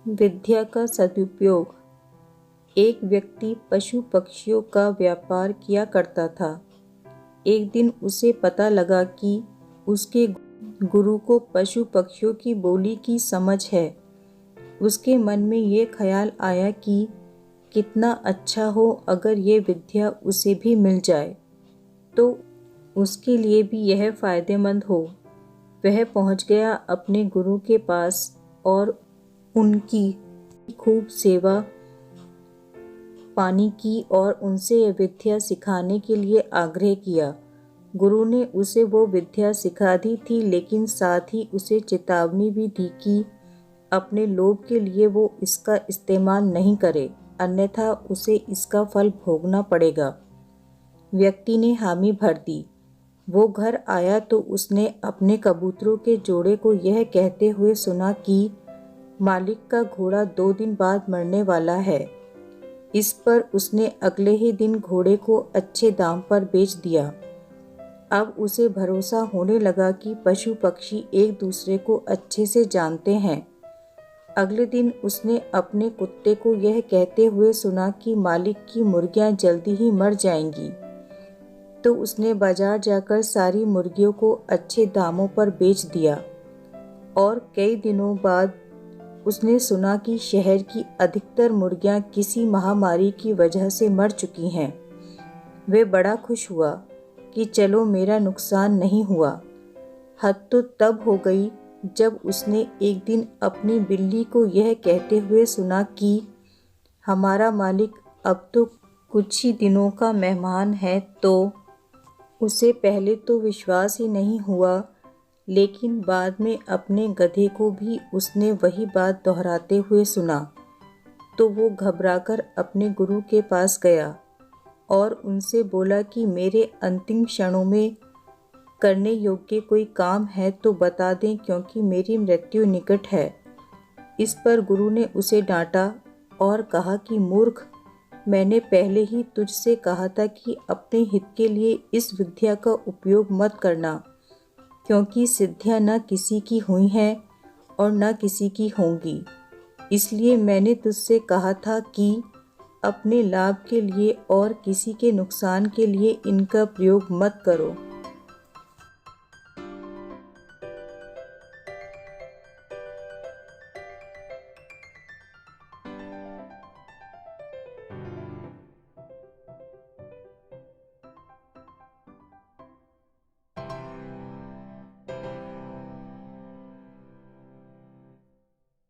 विद्या का सदुपयोग। एक व्यक्ति पशु पक्षियों का व्यापार किया करता था। एक दिन उसे पता लगा कि उसके गुरु को पशु पक्षियों की बोली की समझ है। उसके मन में ये ख्याल आया कि कितना अच्छा हो अगर ये विद्या उसे भी मिल जाए तो उसके लिए भी यह फ़ायदेमंद हो। वह पहुंच गया अपने गुरु के पास और उनकी खूब सेवा पानी की और उनसे यह विद्या सिखाने के लिए आग्रह किया। गुरु ने उसे वो विद्या सिखा दी थी, लेकिन साथ ही उसे चेतावनी भी दी कि अपने लोभ के लिए वो इसका इस्तेमाल नहीं करे, अन्यथा उसे इसका फल भोगना पड़ेगा। व्यक्ति ने हामी भर दी। वो घर आया तो उसने अपने कबूतरों के जोड़े को यह कहते हुए सुना कि मालिक का घोड़ा 2 दिन बाद मरने वाला है। इस पर उसने अगले ही दिन घोड़े को अच्छे दाम पर बेच दिया। अब उसे भरोसा होने लगा कि पशु पक्षी एक दूसरे को अच्छे से जानते हैं। अगले दिन उसने अपने कुत्ते को यह कहते हुए सुना कि मालिक की मुर्गियां जल्दी ही मर जाएंगी, तो उसने बाजार जाकर सारी मुर्गियों को अच्छे दामों पर बेच दिया। और कई दिनों बाद उसने सुना कि शहर की अधिकतर मुर्गियां किसी महामारी की वजह से मर चुकी हैं। वे बड़ा खुश हुआ कि चलो मेरा नुकसान नहीं हुआ। हद तो तब हो गई जब उसने एक दिन अपनी बिल्ली को यह कहते हुए सुना कि हमारा मालिक अब तो कुछ ही दिनों का मेहमान है। तो उसे पहले तो विश्वास ही नहीं हुआ, लेकिन बाद में अपने गधे को भी उसने वही बात दोहराते हुए सुना। तो वो घबराकर अपने गुरु के पास गया और उनसे बोला कि मेरे अंतिम क्षणों में करने योग्य कोई काम है तो बता दें, क्योंकि मेरी मृत्यु निकट है। इस पर गुरु ने उसे डांटा और कहा कि मूर्ख, मैंने पहले ही तुझसे कहा था कि अपने हित के लिए इस विद्या का उपयोग मत करना, क्योंकि सिद्धियां न किसी की हुई हैं और न किसी की होंगी। इसलिए मैंने तुझसे कहा था कि अपने लाभ के लिए और किसी के नुकसान के लिए इनका प्रयोग मत करो।